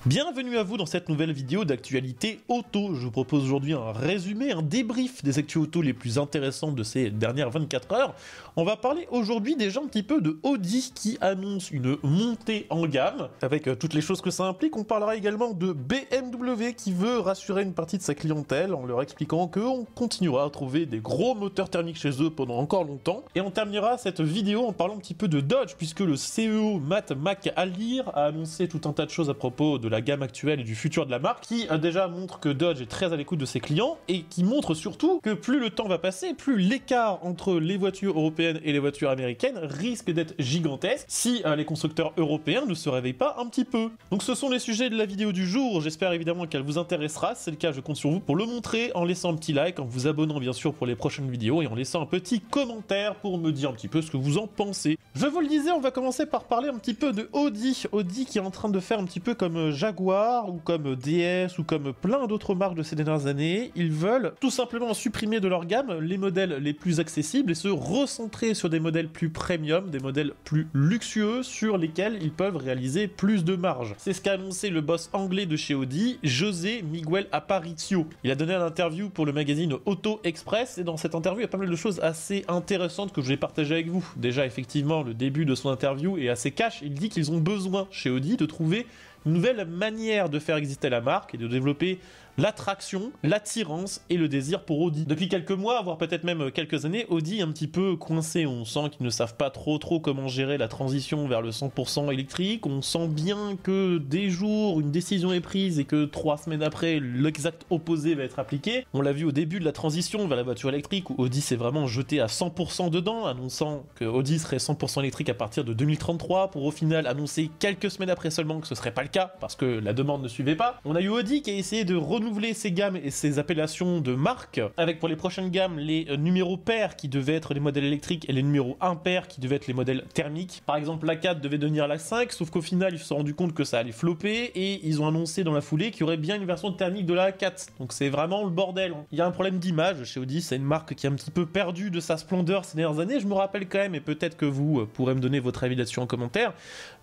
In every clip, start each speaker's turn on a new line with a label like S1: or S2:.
S1: Bienvenue à vous dans cette nouvelle vidéo d'actualité auto. Je vous propose aujourd'hui un résumé, un débrief des actus auto les plus intéressantes de ces dernières 24 heures. On va parler aujourd'hui déjà un petit peu de Audi qui annonce une montée en gamme, avec toutes les choses que ça implique. On parlera également de BMW qui veut rassurer une partie de sa clientèle en leur expliquant qu'on continuera à trouver des gros moteurs thermiques chez eux pendant encore longtemps. Et on terminera cette vidéo en parlant un petit peu de Dodge, puisque le CEO Matt McAleer a annoncé tout un tas de choses à propos de la gamme actuelle et du futur de la marque, qui déjà montre que Dodge est très à l'écoute de ses clients et qui montre surtout que plus le temps va passer, plus l'écart entre les voitures européennes et les voitures américaines risque d'être gigantesque si les constructeurs européens ne se réveillent pas un petit peu. Donc ce sont les sujets de la vidéo du jour, j'espère évidemment qu'elle vous intéressera. Si c'est le cas, je compte sur vous pour le montrer en laissant un petit like, en vous abonnant bien sûr pour les prochaines vidéos et en laissant un petit commentaire pour me dire un petit peu ce que vous en pensez. Je vous le disais, on va commencer par parler un petit peu de Audi. Audi qui est en train de faire un petit peu comme Jaguar ou comme DS ou comme plein d'autres marques de ces dernières années. Ils veulent tout simplement supprimer de leur gamme les modèles les plus accessibles et se recentrer sur des modèles plus premium, des modèles plus luxueux sur lesquels ils peuvent réaliser plus de marge. C'est ce qu'a annoncé le boss anglais de chez Audi, José Miguel Aparicio. Il a donné une interview pour le magazine Auto Express et dans cette interview il y a pas mal de choses assez intéressantes que je vais partager avec vous. Déjà effectivement le début de son interview est assez cash, il dit qu'ils ont besoin chez Audi de trouver une nouvelle manière de faire exister la marque et de développer l'attraction, l'attirance et le désir pour Audi. Depuis quelques mois, voire peut-être même quelques années, Audi est un petit peu coincé. On sent qu'ils ne savent pas trop comment gérer la transition vers le 100% électrique. On sent bien que des jours, une décision est prise et que 3 semaines après, l'exact opposé va être appliqué. On l'a vu au début de la transition vers la voiture électrique où Audi s'est vraiment jeté à 100% dedans, annonçant que Audi serait 100% électrique à partir de 2033 pour au final annoncer quelques semaines après seulement que ce serait pas le cas parce que la demande ne suivait pas. On a eu Audi qui a essayé de renouveler ses gammes et ses appellations de marque, avec pour les prochaines gammes les numéros pairs qui devaient être les modèles électriques et les numéros impairs qui devaient être les modèles thermiques. Par exemple, la 4 devait devenir la 5, sauf qu'au final ils se sont rendus compte que ça allait flopper et ils ont annoncé dans la foulée qu'il y aurait bien une version thermique de la 4. Donc c'est vraiment le bordel. Il y a un problème d'image chez Audi, c'est une marque qui est un petit peu perdue de sa splendeur ces dernières années. Je me rappelle quand même, et peut-être que vous pourrez me donner votre avis là-dessus en commentaire,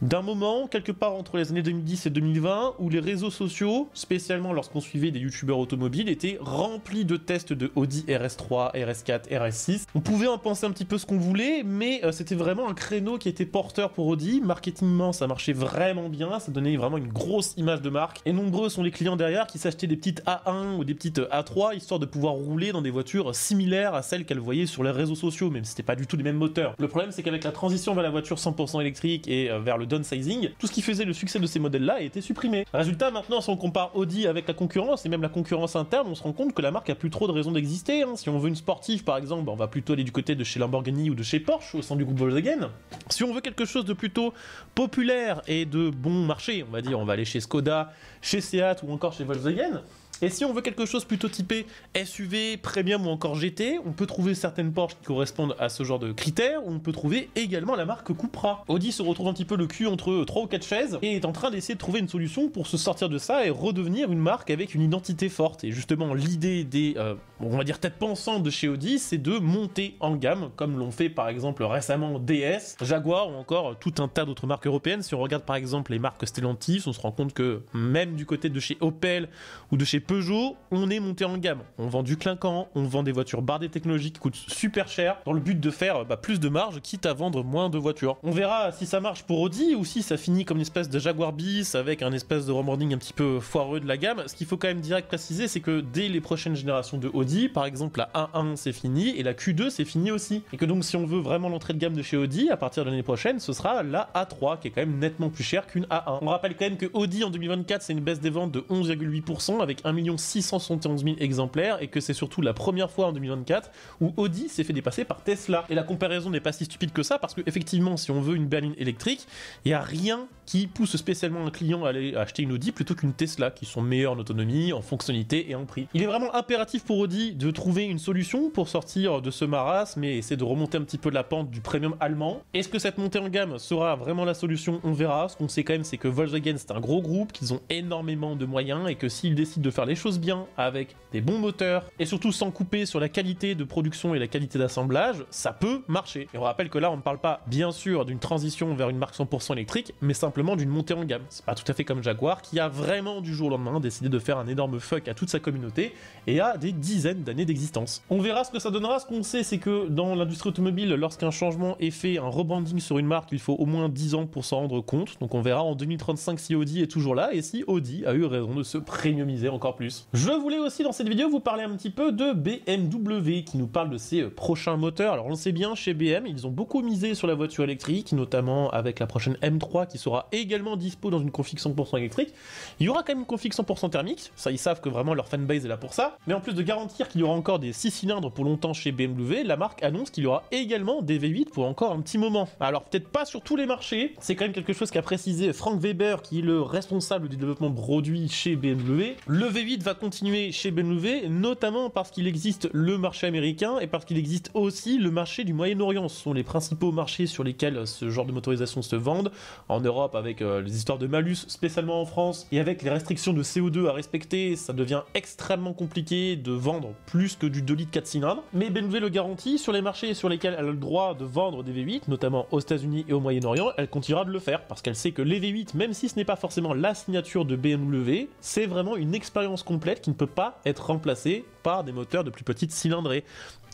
S1: d'un moment, quelque part entre les années 2010 et 2020, où les réseaux sociaux, spécialement lorsqu'on suivait des youtubeurs automobiles, étaient remplis de tests de Audi RS3, RS4, RS6. On pouvait en penser un petit peu ce qu'on voulait, mais c'était vraiment un créneau qui était porteur pour Audi. Marketingement, ça marchait vraiment bien, ça donnait vraiment une grosse image de marque. Et nombreux sont les clients derrière qui s'achetaient des petites A1 ou des petites A3, histoire de pouvoir rouler dans des voitures similaires à celles qu'elles voyaient sur les réseaux sociaux, même si c'était pas du tout les mêmes moteurs. Le problème, c'est qu'avec la transition vers la voiture 100% électrique et vers le downsizing, tout ce qui faisait le succès de ces modèles-là a été supprimé. Résultat, maintenant, si on compare Audi avec la concurrence, et même la concurrence interne, on se rend compte que la marque a plus trop de raisons d'exister. Si on veut une sportive, par exemple, on va plutôt aller du côté de chez Lamborghini ou de chez Porsche, au sein du groupe Volkswagen. Si on veut quelque chose de plutôt populaire et de bon marché, on va dire, on va aller chez Skoda, chez Seat ou encore chez Volkswagen. Et si on veut quelque chose plutôt typé SUV, premium ou encore GT, on peut trouver certaines Porsche qui correspondent à ce genre de critères, ou on peut trouver également la marque Cupra. Audi se retrouve un petit peu le cul entre 3 ou 4 chaises et est en train d'essayer de trouver une solution pour se sortir de ça et redevenir une marque avec une identité forte. Et justement, l'idée des, on va dire têtes pensantes de chez Audi, c'est de monter en gamme, comme l'ont fait par exemple récemment DS, Jaguar ou encore tout un tas d'autres marques européennes. Si on regarde par exemple les marques Stellantis, on se rend compte que même du côté de chez Opel ou de chez Peugeot, on est monté en gamme. On vend du clinquant, on vend des voitures bardées technologiques qui coûtent super cher dans le but de faire plus de marge, quitte à vendre moins de voitures. On verra si ça marche pour Audi ou si ça finit comme une espèce de Jaguar bis avec un espèce de rebranding un petit peu foireux de la gamme. Ce qu'il faut quand même direct préciser, c'est que dès les prochaines générations de Audi, par exemple la A1 c'est fini et la Q2 c'est fini aussi. Et que donc si on veut vraiment l'entrée de gamme de chez Audi, à partir de l'année prochaine, ce sera la A3 qui est quand même nettement plus chère qu'une A1. On rappelle quand même que Audi en 2024 c'est une baisse des ventes de 11,8% avec 1 671 000 exemplaires et que c'est surtout la première fois en 2024 où Audi s'est fait dépasser par Tesla. Et la comparaison n'est pas si stupide que ça parce que effectivement si on veut une berline électrique, il n'y a rien qui pousse spécialement un client à aller acheter une Audi plutôt qu'une Tesla qui sont meilleures en autonomie, en fonctionnalité et en prix. Il est vraiment impératif pour Audi de trouver une solution pour sortir de ce marasme et essayer de remonter un petit peu la pente du premium allemand. Est-ce que cette montée en gamme sera vraiment la solution? On verra. Ce qu'on sait quand même c'est que Volkswagen c'est un gros groupe, qu'ils ont énormément de moyens et que s'ils décident de faire les choses bien avec des bons moteurs et surtout sans couper sur la qualité de production et la qualité d'assemblage, ça peut marcher. Et on rappelle que là on ne parle pas bien sûr d'une transition vers une marque 100% électrique, mais simplement simplement d'une montée en gamme. C'est pas tout à fait comme Jaguar qui a vraiment du jour au lendemain décidé de faire un énorme fuck à toute sa communauté et a des dizaines d'années d'existence. On verra ce que ça donnera. Ce qu'on sait, c'est que dans l'industrie automobile, lorsqu'un changement est fait, un rebranding sur une marque, il faut au moins 10 ans pour s'en rendre compte. Donc on verra en 2035 si Audi est toujours là et si Audi a eu raison de se premiumiser encore plus. Je voulais aussi dans cette vidéo vous parler un petit peu de BMW qui nous parle de ses prochains moteurs. Alors on le sait bien, chez BM, ils ont beaucoup misé sur la voiture électrique, notamment avec la prochaine M3 qui sera également dispo dans une config 100% électrique. Il y aura quand même une config 100% thermique, ça ils savent que vraiment leur fanbase est là pour ça. Mais en plus de garantir qu'il y aura encore des 6 cylindres pour longtemps chez BMW, la marque annonce qu'il y aura également des V8 pour encore un petit moment. Alors peut-être pas sur tous les marchés, c'est quand même quelque chose qu'a précisé Frank Weber qui est le responsable du développement produit chez BMW. Le V8 va continuer chez BMW, notamment parce qu'il existe le marché américain et parce qu'il existe aussi le marché du Moyen-Orient. Ce sont les principaux marchés sur lesquels ce genre de motorisation se vendent. En Europe, avec les histoires de malus, spécialement en France, et avec les restrictions de CO2 à respecter, ça devient extrêmement compliqué de vendre plus que du 2 litres 4 cylindres. Mais BMW le garantit, sur les marchés sur lesquels elle a le droit de vendre des V8, notamment aux États-Unis et au Moyen-Orient, elle continuera de le faire parce qu'elle sait que les V8, même si ce n'est pas forcément la signature de BMW, c'est vraiment une expérience complète qui ne peut pas être remplacée par des moteurs de plus petite cylindrée.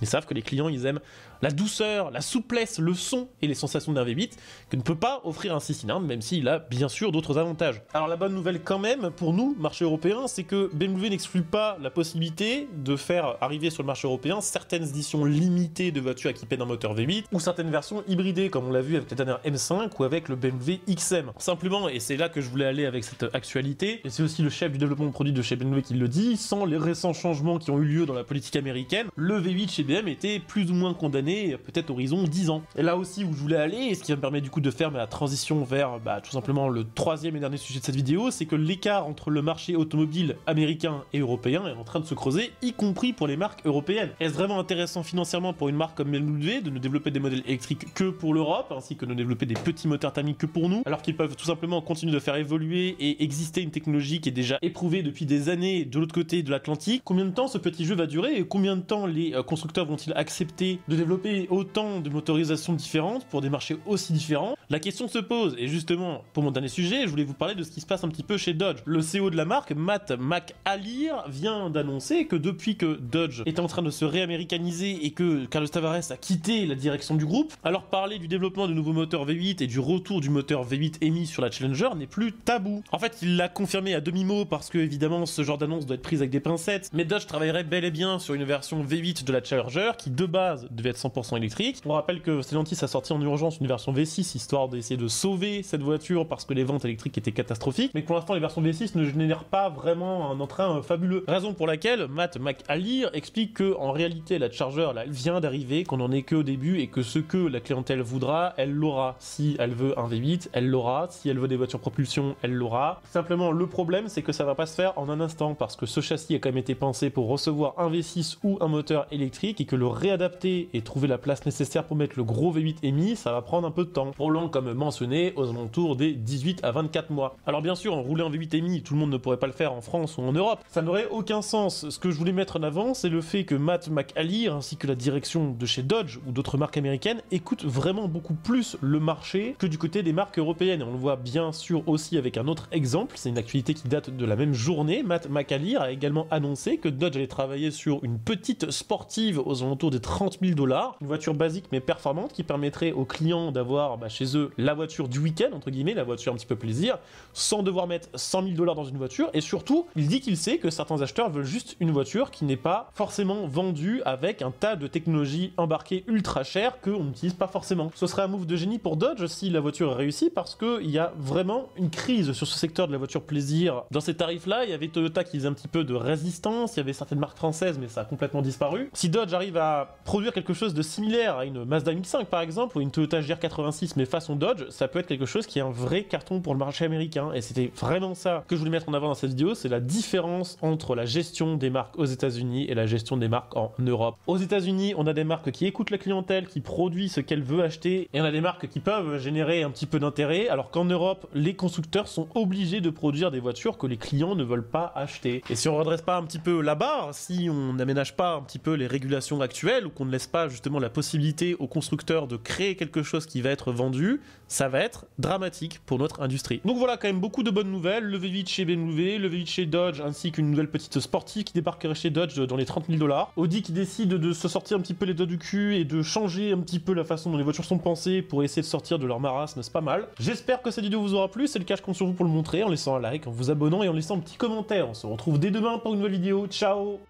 S1: Ils savent que les clients, ils aiment la douceur, la souplesse, le son et les sensations d'un V8 que ne peut pas offrir un 6 cylindres, même s'il a bien sûr d'autres avantages. Alors la bonne nouvelle quand même, pour nous, marché européen, c'est que BMW n'exclut pas la possibilité de faire arriver sur le marché européen certaines éditions limitées de voitures équipées d'un moteur V8 ou certaines versions hybridées, comme on l'a vu avec la dernière M5 ou avec le BMW XM. Simplement, et c'est là que je voulais aller avec cette actualité, et c'est aussi le chef du développement de produits de chez BMW qui le dit, sans les récents changements qui ont eu lieu dans la politique américaine, le V8 chez BM était plus ou moins condamné peut-être horizon 10 ans. Et là aussi où je voulais aller, et ce qui va me permettre du coup de faire la transition vers tout simplement le troisième et dernier sujet de cette vidéo, c'est que l'écart entre le marché automobile américain et européen est en train de se creuser, y compris pour les marques européennes. Est-ce vraiment intéressant financièrement pour une marque comme BMW de ne développer des modèles électriques que pour l'Europe, ainsi que de développer des petits moteurs thermiques que pour nous, alors qu'ils peuvent tout simplement continuer de faire évoluer et exister une technologie qui est déjà éprouvée depuis des années de l'autre côté de l'Atlantique? Combien de temps ce petit jeu va durer et combien de temps les constructeurs vont-ils accepter de développer autant de motorisations différentes pour des marchés aussi différents? La question se pose, et justement, pour mon dernier sujet, je voulais vous parler de ce qui se passe un petit peu chez Dodge. Le CEO de la marque, Matt McAleer, vient d'annoncer que depuis que Dodge est en train de se réaméricaniser et que Carlos Tavares a quitté la direction du groupe, alors parler du développement de nouveaux moteurs V8 et du retour du moteur V8 émis sur la Challenger n'est plus tabou. En fait, il l'a confirmé à demi-mot parce que, évidemment, ce genre d'annonce doit être prise avec des pincettes, mais Dodge travaillerait bel et bien sur une version V8 de la Challenger qui, de base, devait être 100% électrique. On rappelle que Stellantis a sorti en urgence une version V6 histoire d'essayer de sauver cette voiture parce que les ventes électriques étaient catastrophiques, mais pour l'instant les versions V6 ne génèrent pas vraiment un entrain fabuleux. Raison pour laquelle Matt McAleer explique que en réalité la Charger là, elle vient d'arriver, qu'on en est que au début et que ce que la clientèle voudra, elle l'aura. Si elle veut un V8, elle l'aura. Si elle veut des voitures propulsion, elle l'aura. Simplement le problème c'est que ça va pas se faire en un instant parce que ce châssis a quand même été pensé pour recevoir un V6 ou un moteur électrique et que le réadapter et trouver la place nécessaire pour mettre le gros V8 émis, ça va prendre un peu de temps. Roulant comme mentionné aux alentours des 18 à 24 mois. Alors bien sûr, rouler en V8 émis, tout le monde ne pourrait pas le faire en France ou en Europe. Ça n'aurait aucun sens. Ce que je voulais mettre en avant, c'est le fait que Matt McAleer ainsi que la direction de chez Dodge ou d'autres marques américaines écoutent vraiment beaucoup plus le marché que du côté des marques européennes. Et on le voit bien sûr aussi avec un autre exemple, c'est une actualité qui date de la même journée. Matt McAleer a également annoncé que Dodge allait travailler sur une petite sportive aux alentours des 30 000 $, une voiture basique mais performante qui permettrait aux clients d'avoir chez eux la voiture du week-end, entre guillemets, la voiture un petit peu plaisir, sans devoir mettre 100 000 $ dans une voiture. Et surtout, il dit qu'il sait que certains acheteurs veulent juste une voiture qui n'est pas forcément vendue avec un tas de technologies embarquées ultra chères qu'on n'utilise pas forcément. Ce serait un move de génie pour Dodge si la voiture réussit parce qu'il y a vraiment une crise sur ce secteur de la voiture plaisir. Dans ces tarifs-là, il y avait Toyota qui faisait un petit peu de résistance, il y avait certaines marques françaises mais ça a complètement disparu. Si Dodge arrive à produire quelque chose de similaire à une Mazda MX-5 par exemple ou une Toyota GR86 mais façon Dodge, ça peut être quelque chose qui est un vrai carton pour le marché américain. Et c'était vraiment ça que je voulais mettre en avant dans cette vidéo, c'est la différence entre la gestion des marques aux États-Unis et la gestion des marques en Europe. Aux États-Unis, on a des marques qui écoutent la clientèle, qui produisent ce qu'elle veut acheter, et on a des marques qui peuvent générer un petit peu d'intérêt, alors qu'en Europe, les constructeurs sont obligés de produire des voitures que les clients ne veulent pas acheter. Et si on redresse pas un petit peu la barre, car si on n'aménage pas un petit peu les régulations actuelles, ou qu'on ne laisse pas justement la possibilité aux constructeurs de créer quelque chose qui va être vendu, ça va être dramatique pour notre industrie. Donc voilà, quand même beaucoup de bonnes nouvelles, le V8 chez BMW, le V8 chez Dodge, ainsi qu'une nouvelle petite sportive qui débarquerait chez Dodge dans les 30 000 $. Audi qui décide de se sortir un petit peu les doigts du cul et de changer un petit peu la façon dont les voitures sont pensées pour essayer de sortir de leur marasme, c'est pas mal. J'espère que cette vidéo vous aura plu, c'est le cas, je compte sur vous pour le montrer, en laissant un like, en vous abonnant et en laissant un petit commentaire. On se retrouve dès demain pour une nouvelle vidéo, ciao!